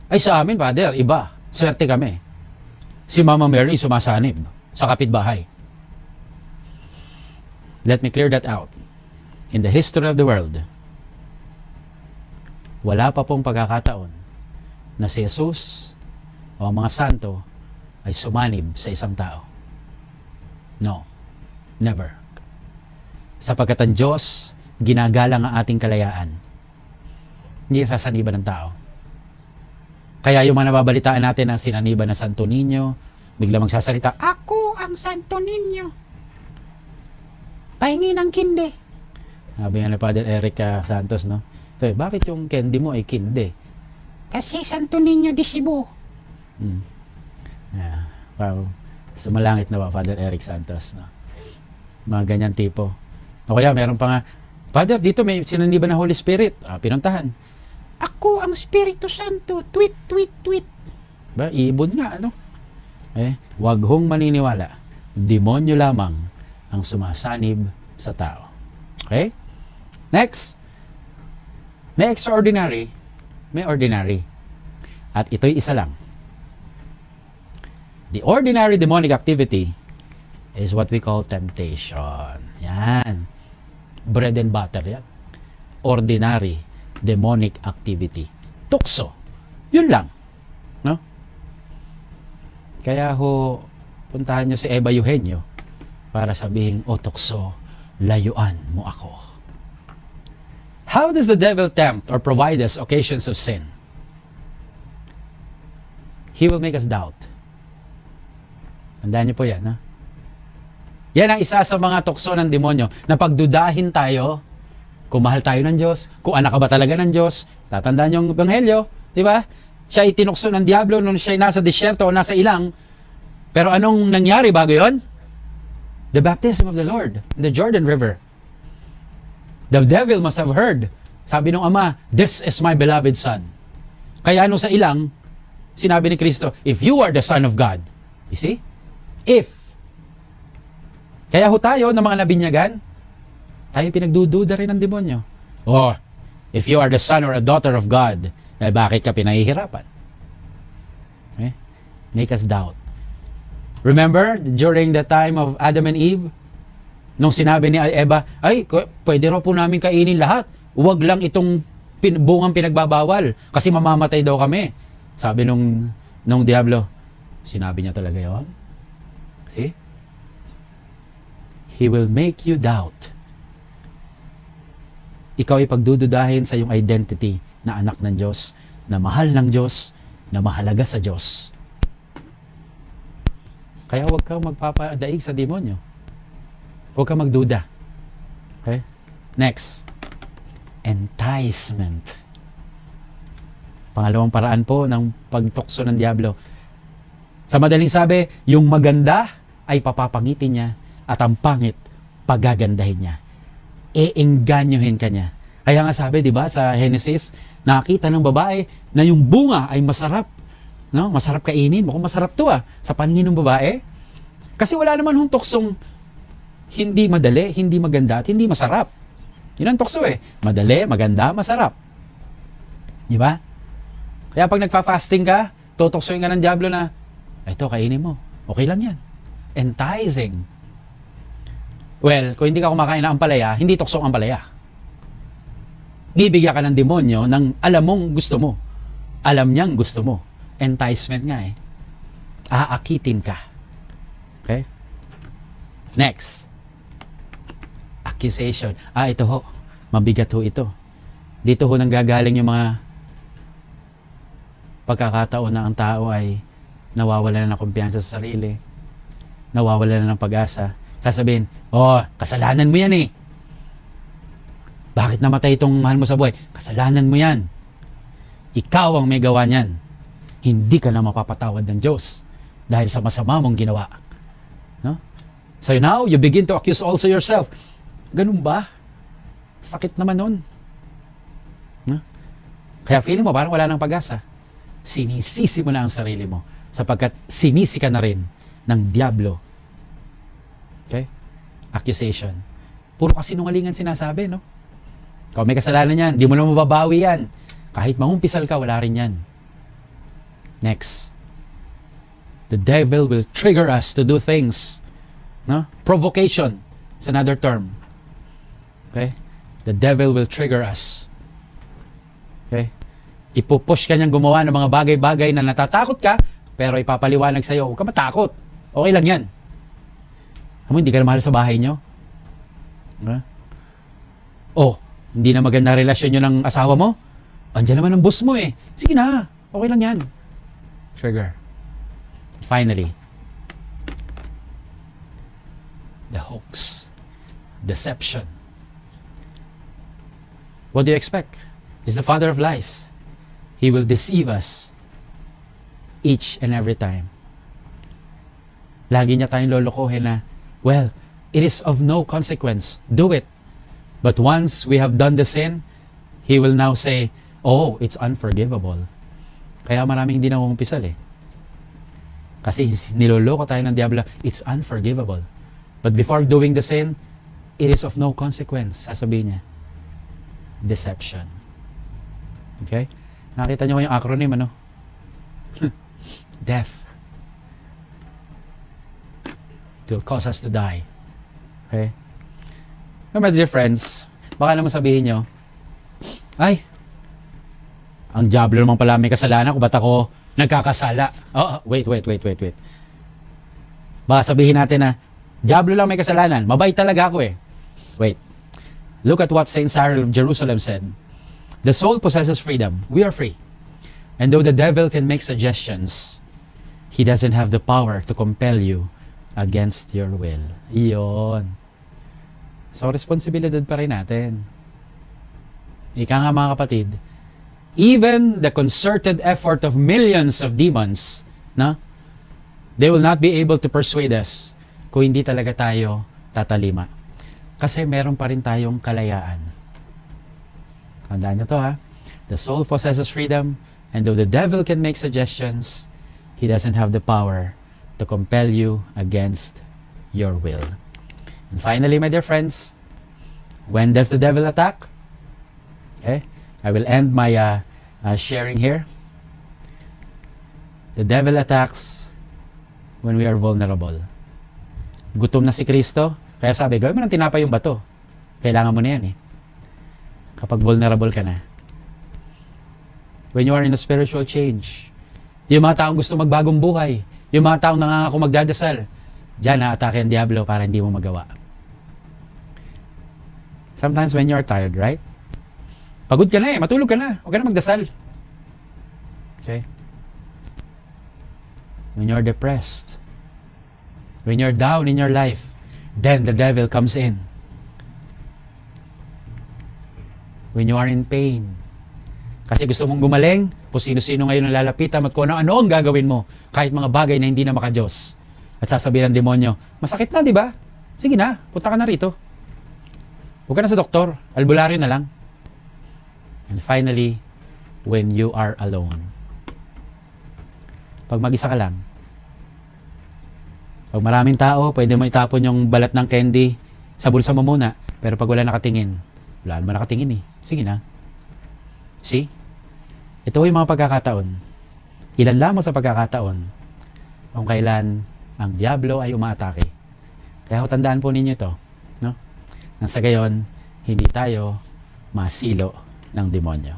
Speaker 1: Ay sa amin, Father, iba. Swerte kami. Si Mama Mary sumasanib sa kapitbahay. Let me clear that out. In the history of the world, wala pa pong pagkakataon na si Jesus o ang mga santo ay sumanib sa isang tao. No. Never. Sapagkat ang Diyos, ginagalang ang ating kalayaan. Hindi sasaniban ng tao. Kaya yung mga nababalitaan natin na sinaniban ng Santo Niño, bigla magsasalita, ako ang Santo Niño. Pahingi ng kinde. Sabi nga ni Father Eric Santos, no? So, bakit yung candy mo ay kinde? Kasi Santo Niño de Cebu. Wow. Sumalangit na ba, Father Eric Santos, no? Mga ganyan tipo. O kaya, meron pa nga, Father, dito may sinaniban ng Holy Spirit. Pinuntahan. Ako ang Espiritu Santo. Tweet, tweet, tweet. Ba, iibon nga, ano? Wag hong maniniwala. Demonyo lamang ang sumasanib sa tao. Okay? Next. May extraordinary, may ordinary. At ito'y isa lang. The ordinary demonic activity is what we call temptation. Yan. Bread and butter yan. Ordinary demonic activity. Tukso. Yun lang. No? Kaya ho, puntahan nyo si Eva Eugenio para sabihin, o tukso, layuan mo ako. How does the devil tempt or provide us occasions of sin? He will make us doubt. Tandaan niyo po yan, ha? Yan ang isa sa mga tukso ng demonyo, na pagdudahin tayo kung mahal tayo ng Diyos, kung anak ka ba talaga ng Diyos. Tatandaan niyo ang Ebanghelyo, di ba? Siya ay tinukso ng diablo nung siya ay nasa disyerto o nasa ilang. Pero anong nangyari bago yon? The baptism of the Lord in the Jordan River. The devil must have heard. Sabi ng Ama, this is my beloved Son. Kaya ano sa ilang, sinabi ni Kristo, if you are the Son of God. You see? If. Kaya ho tayo ng mga nabinyagan, tayo pinagdududa rin ng demonyo. Oh, if you are the son or a daughter of God, bakit ka pinahihirapan? Make us doubt. Remember, during the time of Adam and Eve, nung sinabi ni Eva, ay, pwede raw po namin kainin lahat. Huwag lang itong bungang pinagbabawal kasi mamamatay daw kami. Sabi nung nung Diablo. Sinabi niya talaga yon. See? He will make you doubt. Ikaw ay pagdududahin sa iyong identity na anak ng Diyos, na mahal ng Diyos, na mahalaga sa Diyos. Kaya huwag kang magpapadaig sa demonyo. Huwag kang magduda. Okay? Next. Enticement. Pangalawang paraan po ng pagtukso ng Diablo. Sa madaling sabi, yung maganda ay papapangitin niya at ang pangit, pagagandahin niya. Eengganyohin ka niya. Kaya nga sabi, di ba, sa Genesis, nakita ng babae na yung bunga ay masarap. No? Masarap kainin. Mukhang masarap to sa paningin ng babae. Kasi wala naman hong tuksong hindi madali, hindi maganda, at hindi masarap. Yun ang tukso Madali, maganda, masarap. Di ba? Kaya pag nagfa-fasting ka, tutuksoin ka ng Diablo na, ito, kainin mo. Okay lang yan. Enticing. Well, kung hindi ka kumakain ng ampalaya, hindi tuksong ampalaya. Bibigyan ka ng demonyo ng alam mong gusto mo. Alam niyang gusto mo. Enticement nga Aakitin ka. Okay? Next. Accusation. Ito ho. Mabigat ho ito. Dito ho nanggagaling yung mga pagkakataon na ang tao ay nawawala na ng kumpiyansa sa sarili. Nawawala na ng pag-asa. Sasabihin, kasalanan mo yan Bakit namatay itong mahal mo sa buhay? Kasalanan mo yan. Ikaw ang may gawa niyan. Hindi ka na mapapatawad ng Diyos dahil sa masama mong ginawa. No? So now, you begin to accuse also yourself. Ganun ba? Sakit naman nun. No? Kaya feeling mo parang wala nang pag-asa. Sinisisi mo na ang sarili mo sapagkat sinisi ka na rin ng Diablo. Okay? Accusation. Puro kasinungalingan sinasabi, no? Kung may kasalanan yan, di mo na mababawi yan. Kahit mangumpisal ka, wala rin yan. Next. The devil will trigger us to do things. No? Provocation is another term. Okay? The devil will trigger us. Okay? Ipupush ka niyang gumawa ng mga bagay-bagay na natatakot ka, pero ipapaliwanag sa'yo, huwag ka matakot. Okay lang yan. Hindi ka na mahal sa bahay nyo. Hindi na maganda relasyon nyo ng asawa mo. Andiyan naman ang boss mo Sige na, okay lang yan. Trigger. Finally, the hoax. Deception. What do you expect? He's the father of lies. He will deceive us each and every time. Lagi niya tayong lolokohin na, well, it is of no consequence. Do it. But once we have done the sin, he will now say, it's unforgivable. Kaya maraming hindi nangungumpisal Kasi niloloko tayo ng Diablo, it's unforgivable. But before doing the sin, it is of no consequence. Sasabihin niya. Deception. Okay? Nakita niyo yung acronym, Death. It will cause us to die. Okay? My dear friends, baka naman sabihin nyo, ang Diablo naman pala may kasalanan kung ba't ako nagkakasala. Wait. Baka sabihin natin na, Diablo lang may kasalanan, mabait talaga ako Wait. Look at what Saint Cyril of Jerusalem said. The soul possesses freedom. We are free. And though the devil can make suggestions, he doesn't have the power to compel you against your will. Iyon. So, responsibilidad pa rin natin. Ika nga mga kapatid, even the concerted effort of millions of demons, they will not be able to persuade us kung hindi talaga tayo tatalima. Kasi meron pa rin tayong kalayaan. Tandaan nyo to The soul possesses freedom, and though the devil can make suggestions, he doesn't have the power to compel you against your will. And finally, my dear friends, when does the devil attack? Okay, I will end my sharing here. The devil attacks when we are vulnerable. Gutom na si Kristo, kaya sabi, gawin mo ng tinapay yung bato. Kailangan mo na yan Kapag vulnerable ka na. When you are in a spiritual change, Yung mga taong gusto magbagong buhay, yung mga taong nangangako magdadasal, diyan na-atake ang Diablo para hindi mo magawa. Sometimes when you're tired, right? Pagod ka na matulog ka na, huwag ka na magdasal. Okay? When you're depressed, when you're down in your life, then the devil comes in. When you are in pain, kasi gusto mong gumaling, kung sino-sino ngayon ang lalapitan, kung ano ang gagawin mo, kahit mga bagay na hindi na maka-Diyos. At sasabihin ng demonyo, masakit na, di ba? Sige na, punta ka na rito. Huwag ka na sa doktor, albularyo na lang. And finally, when you are alone. Pag mag-isa ka lang, pag maraming tao, pwede mo itapon yung balat ng candy sa bulsa mo muna. Pero pag wala nakatingin, wala naman nakatingin Sige na. See? Ito yung mga pagkakataon. Ilan lamang sa pagkakataon kung kailan ang Diablo ay umaatake. Kaya tandaan po ninyo ito. No? Nang sa gayon, hindi tayo masilo ng demonyo.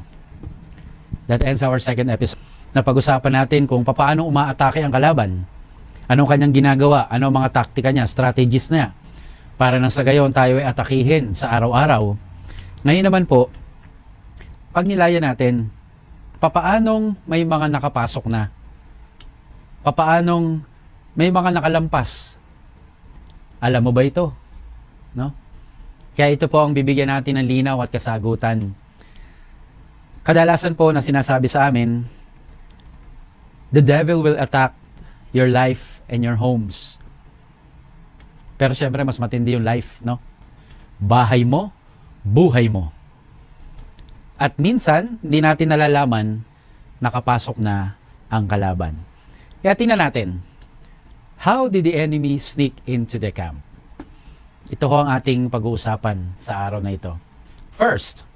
Speaker 1: That ends our second episode. Napag-usapan natin kung paano umaatake ang kalaban. Anong kanyang ginagawa? Ano ang mga taktika niya, strategies niya. Para nang sa gayon tayo ay atakihin sa araw-araw. Ngayon naman po, pag nilaya natin, papaanong may mga nakapasok na? Papaanong may mga nakalampas? Alam mo ba ito? No? Kaya ito po ang bibigyan natin ng linaw at kasagutan. Kadalasan po na sinasabi sa amin, the devil will attack your life and your homes. Pero syempre mas matindi yung life, no? Bahay mo, buhay mo. At minsan, hindi natin nalalaman, nakapasok na ang kalaban. Kaya tingnan natin, how did the enemy sneak into the camp? Ito ho ang ating pag-uusapan sa araw na ito. First,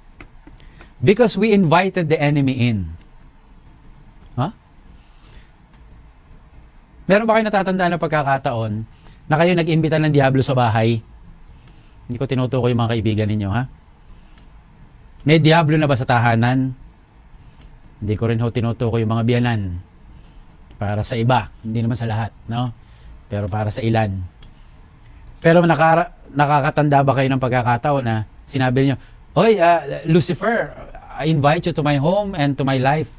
Speaker 1: because we invited the enemy in. Meron ba kayo natatandaan na pagkakataon na kayo nag-imbita ng Diablo sa bahay? Hindi ko tinutukoy yung mga kaibigan ninyo, ha? May Diablo na ba sa tahanan? Hindi ko rin ho tinutukoy yung mga biyanan. Para sa iba, hindi naman sa lahat, no? Pero para sa ilan. Pero nakakatanda ba kayo ng pagkakataon na sinabi niyo, "Oy, Lucifer, I invite you to my home and to my life.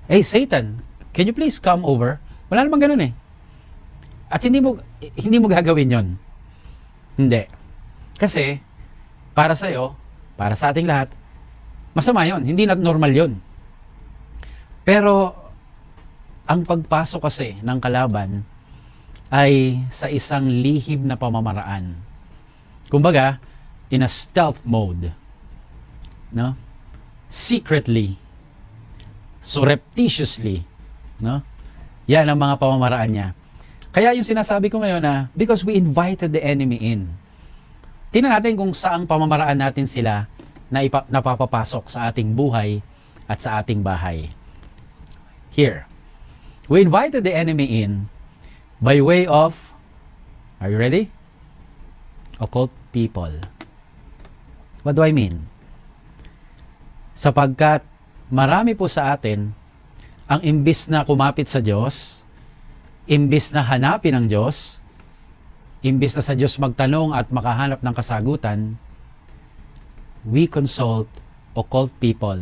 Speaker 1: Hey, Satan, can you please come over?" Wala namang ganun At hindi mo gagawin yon. Hindi. Kasi, para sa'yo, para sa ating lahat, masama yon. Hindi na normal yon. Pero, ang pagpasok kasi ng kalaban ay sa isang lihim na pamamaraan. Kumbaga, in a stealth mode. No? Secretly. Surreptitiously. No? Yan ang mga pamamaraan niya. Kaya yung sinasabi ko ngayon na, because we invited the enemy in. Tingnan natin kung saang pamamaraan natin sila na napapapasok sa ating buhay at sa ating bahay. Here. We invited the enemy in by way of, are you ready? Occult people. What do I mean? Sapagkat marami po sa atin ang imbis na kumapit sa Diyos, imbis na hanapin ang Diyos, imbis na sa Diyos magtanong at makahanap ng kasagutan, we consult occult people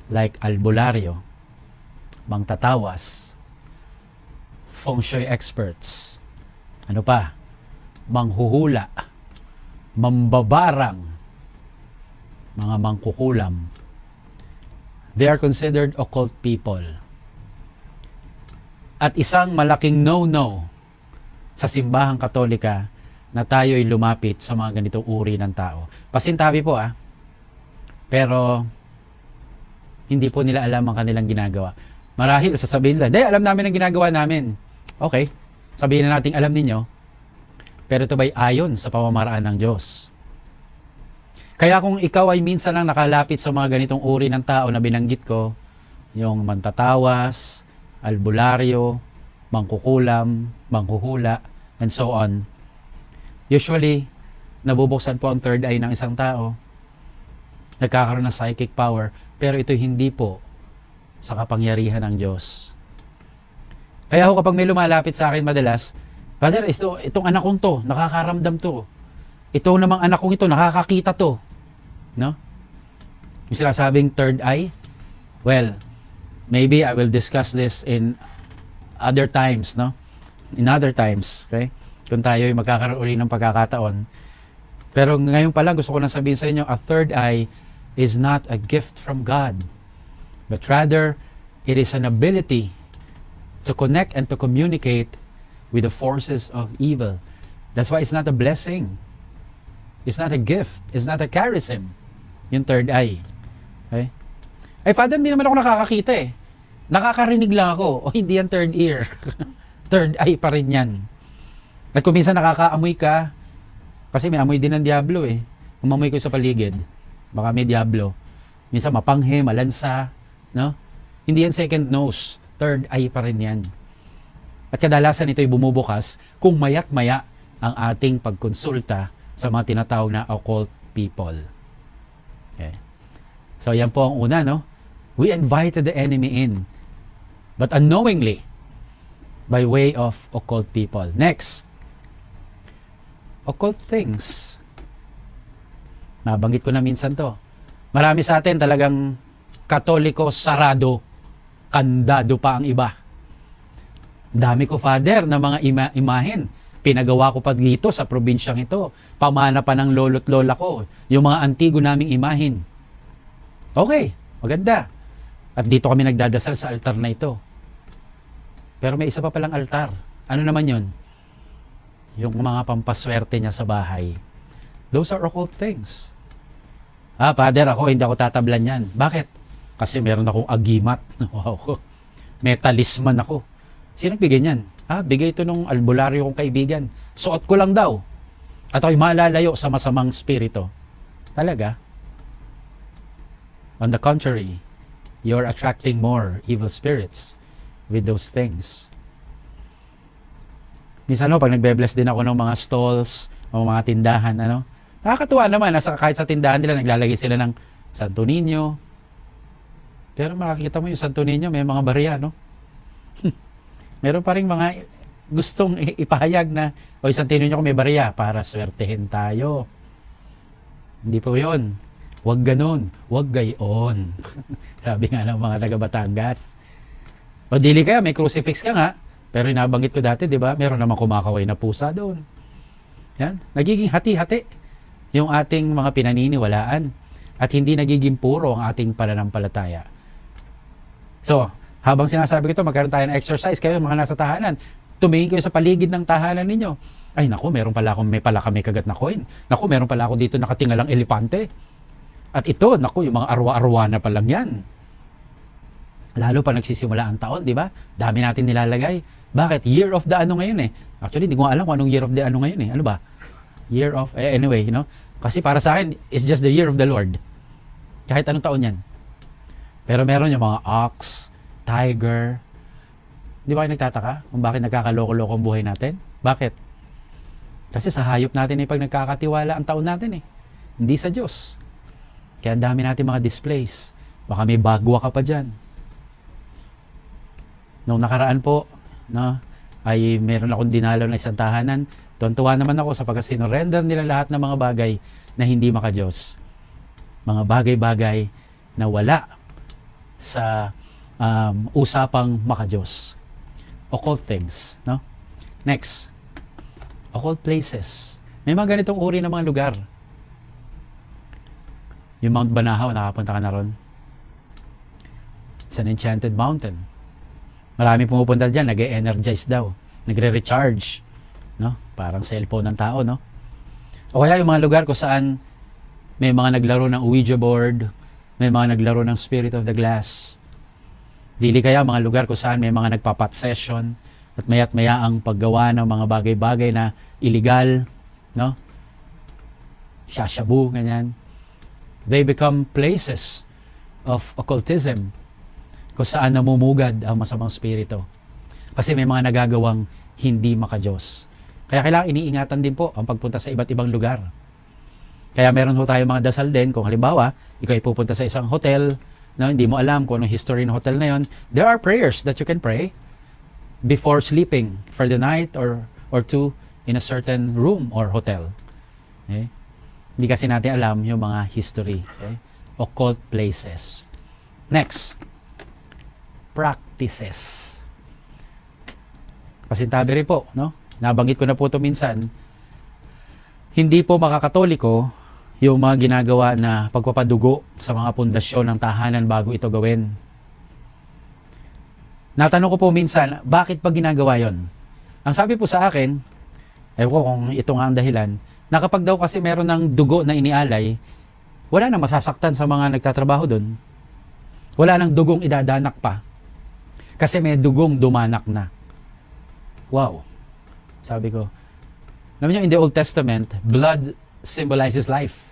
Speaker 1: like albularyo, mangtatawas, feng shui experts, ano pa, manghuhula, mambabarang, mga mangkukulam. They are considered occult people. At isang malaking no-no sa simbahang Katolika na tayo'y lumapit sa mga ganitong uri ng tao. Pasintabi po Pero hindi po nila alam ang kanilang ginagawa. Marahil sasabihin nila, alam namin ang ginagawa namin. Okay, sabihin na natin alam ninyo. Pero ito ba'y ayon sa pamamaraan ng Diyos? Kaya kung ikaw ay minsan lang nakalapit sa mga ganitong uri ng tao na binanggit ko, yung mantatawas, albularyo, mangkukulam, manghuhula, and so on, usually, nabubuksan po ang third eye ng isang tao, nagkakaroon ng psychic power, pero ito hindi po sa kapangyarihan ng Diyos. Kaya ako kapag may lumalapit sa akin madalas, Father, itong anak kong to, nakakaramdam to. Ito namang anak kong ito, nakakakita to. No? Yung sinasabing third eye, well, maybe I will discuss this in other times, no? In other times, okay? Kung tayo ay magkakaroon uli ng pagkakataon. Pero ngayon pa lang, gusto ko na sabihin sa inyo, a third eye is not a gift from God. But rather, it is an ability to connect and to communicate with the forces of evil. That's why it's not a blessing. It's not a gift. It's not a charism. Yung third eye. Okay? Ay, Father, hindi naman ako nakakakita eh. Nakakarinig lang ako. O hindi yan third ear. Third eye pa rin yan. At kung minsan nakakaamoy ka, kasi may amoy din ng diablo eh. Umamoy ko sa paligid, baka may diablo. Minsan mapanghe, malansa, no? Hindi yan second nose. Third eye pa rin yan. At kadalasan ito'y bumubukas kung maya't maya ang ating pagkonsulta sa mga tinatawag na occult people. Okay. So yan po ang una, no? We invited the enemy in, but unknowingly, by way of occult people. Next, occult things. Nabanggit ko na minsan to. Marami sa atin talagang Katoliko sarado, kandado pa ang iba. Dami ko, Father, na mga imahen. Pinagawa ko pa dito sa probinsyang ito. Pamana pa ng lolo't lola ko. Yung mga antigo naming imahen. Okay, maganda. At dito kami nagdadasal sa altar na ito. Pero may isa pa palang altar. Ano naman yon? Yung mga pampaswerte niya sa bahay. Those are occult things. Father, hindi ako tatablan yan. Bakit? Kasi meron akong agimat. Wow. May talisman ako. Sino nagbigay niyan? Bigay ito nung albularyo kong kaibigan. Suot ko lang daw. At ako'y malalayo sa masamang spirito. Talaga? On the contrary, you're attracting more evil spirits with those things. Minsan pag nagbe-bless din ako ng mga stalls o mga tindahan, nakakatuwa naman, kahit sa tindahan nila, naglalagay sila ng Santo Niño. Pero makikita mo yung Santo Niño, may mga barya, no? Meron pa rin mga gustong ipahayag na, o Santo Niño ko may barya para swertehin tayo. Hindi po yun. Huwag ganun. Huwag gayon. Sabi nga ng mga taga Batangas. O dili kaya, may crucifix ka nga. Pero inabanggit ko dati, di ba? Meron naman kumakaway na pusa doon. Yan. Nagiging hati-hati yung ating mga pinaniniwalaan. At hindi nagiging puro ang ating pananampalataya. So, habang sinasabi ko ito, magkaroon tayo ng exercise. Kayo, mga nasa tahanan, tumingin kayo sa paligid ng tahanan ninyo. Ay, naku, meron pala akong may kagat na coin. Naku, meron pala ako dito nakatingalang elepante. At ito, naku, yung mga arwa-arwa na pa lang yan. Lalo pa nagsisimula ang taon, di ba? Dami natin nilalagay. Bakit? Year of the ano ngayon eh. Actually, hindi ko alam kung anong year of the ano ngayon eh. Ano ba? Year of, anyway, Kasi para sa akin, it's just the year of the Lord. Kahit anong taon yan. Pero meron yung mga ox, tiger. Di ba kayo nagtataka kung bakit nagkakaloko-loko ang buhay natin? Bakit? Kasi sa hayop natin ay pag nagkakatiwala ang taon natin eh. Hindi sa Diyos. Kaya dami natin mga displays. Baka may bagwa ka pa dyan. Noong nakaraan po, ay meron akong dinalaw na isang tahanan. Tuwan-tuwa naman ako sapagkat sinurrender nila lahat ng mga bagay na hindi maka-Diyos. Mga bagay-bagay na wala sa usapang maka-Diyos. Occult things. Next. Occult places. May mga ganitong uri ng mga lugar. Yung Mount Banahaw, nakapunta ka na ron. It's an enchanted mountain. Marami pumupunta dyan, nag-e-energize daw. Nagre-recharge. Parang cellphone ng tao, O kaya yung mga lugar kung saan may mga naglaro ng Ouija board, may mga naglaro ng Spirit of the Glass. Dili kaya mga lugar kung saan may mga nagpapat session at maya't maya ang paggawa ng mga bagay-bagay na illegal, Shashabu, ganyan. They become places of occultism kung saan namumugad ang masamang spirito. Kasi may mga nagagawang hindi maka-Diyos. Kaya kailangan iniingatan din po ang pagpunta sa iba't ibang lugar. Kaya meron ho tayo mga dasal din kung halimbawa, ikaw ay pupunta sa isang hotel no, hindi mo alam kung anong history ng hotel na yon, there are prayers that you can pray before sleeping for the night or two in a certain room or hotel. Okay? Hindi kasi natin alam yung mga history. Okay? Occult places. Next, practices. Pasintabi rin po, no? Nabanggit ko na po ito minsan. Hindi po makakatoliko yung mga ginagawa na pagpapadugo sa mga pundasyon ng tahanan bago ito gawin. Natanong ko po minsan, bakit pa ginagawa yon? Ang sabi po sa akin, ewan ko kung ito nga ang dahilan, na kapag daw kasi meron ng dugo na inialay, wala nang masasaktan sa mga nagtatrabaho doon. Wala nang dugong idadanak pa. Kasi may dugong dumanak na. Wow. Sabi ko, alam niyo, in the Old Testament, blood symbolizes life.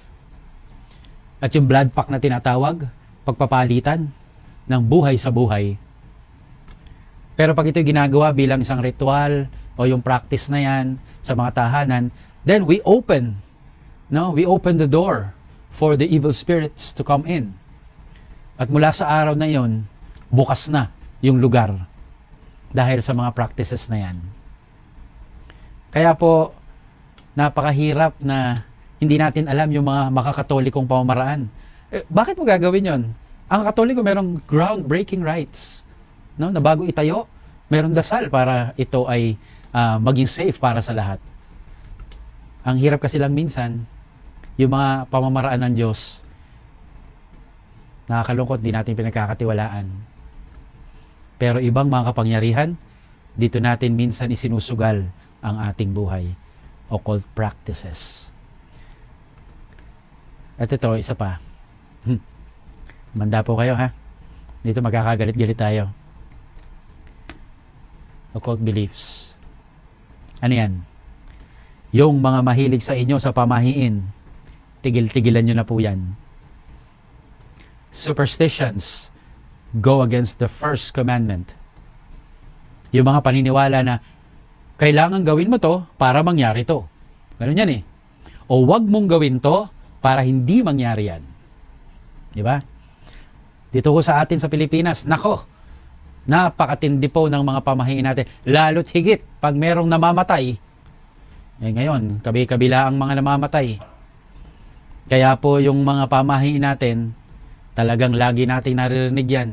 Speaker 1: At yung blood pact na tinatawag, pagpapalitan ng buhay sa buhay. Pero pag ito ginagawa bilang isang ritual o yung practice na yan sa mga tahanan, then we open the door for the evil spirits to come in. At mula sa araw na yon, bukas na yung lugar dahil sa mga practices na yan. Kaya po, napakahirap na hindi natin alam yung mga makakatolikong pamamaraan. Bakit mo gagawin yon? Ang katoliko merong groundbreaking rites, no? Na bago itayo, merong dasal para ito ay maging safe para sa lahat. Ang hirap kasi lang minsan, yung mga pamamaraan ng Diyos, nakakalungkot, di natin pinagkakatiwalaan. Pero ibang mga kapangyarihan, dito natin minsan isinusugal ang ating buhay. Occult practices. At ito, isa pa. Manda po kayo, ha? Dito magkakagalit-galit tayo. Occult beliefs. Ano yan? Yung mga mahilig sa inyo sa pamahiin, tigil-tigilan nyo na po yan. Superstitions go against the first commandment. Yung mga paniniwala na kailangan gawin mo to para mangyari to. Ganun yan eh. O wag mong gawin to para hindi mangyari yan. Di ba? Dito ko sa atin sa Pilipinas, nako, napakatindi po ng mga pamahiin natin. Lalo't higit pag merong namamatay. Eh ngayon, kabi-kabila ang mga namamatay. Kaya po yung mga pamahiin natin, talagang lagi nating naririnig yan.